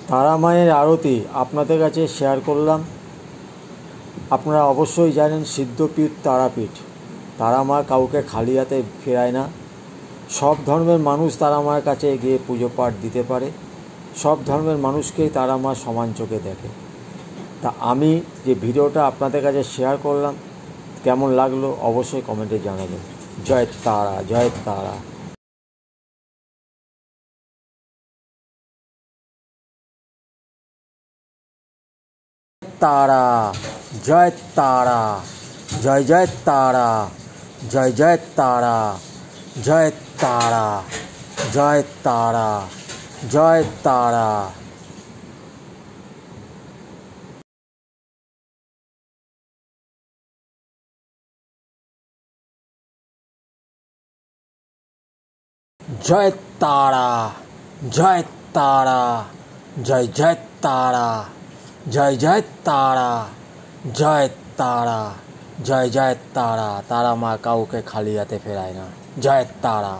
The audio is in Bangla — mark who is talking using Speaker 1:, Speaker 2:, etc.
Speaker 1: তারা মায়ের আরতি আপনাদের কাছে শেয়ার করলাম। আপনারা অবশ্যই জানেন সিদ্ধপীঠ তারাপীঠ, তারা মা কাউকে খালি হাতে ফেরায় না। সব ধর্মের মানুষ তারা মায়ের কাছে গিয়ে পুজো পাঠ দিতে পারে, সব ধর্মের মানুষকেই তারা মা সমান চোখে দেখে। তা আমি যে ভিডিওটা আপনাদের কাছে শেয়ার করলাম কেমন লাগলো অবশ্যই কমেন্টে জানাবেন। জয় তারা, জয় তারা। তারা, জয় তারা, জয় জয় তারা, জয় জয় তারা, জয় তারা, জয় তারা, জয় তারা। জয় তারা, জয় তারা, জয় জয় তারা, জয় জয় তারা, জয় তারা, জয় জয় তারা। তারা মা কাউকে খালি হাতে ফেরায় না। জয় তারা।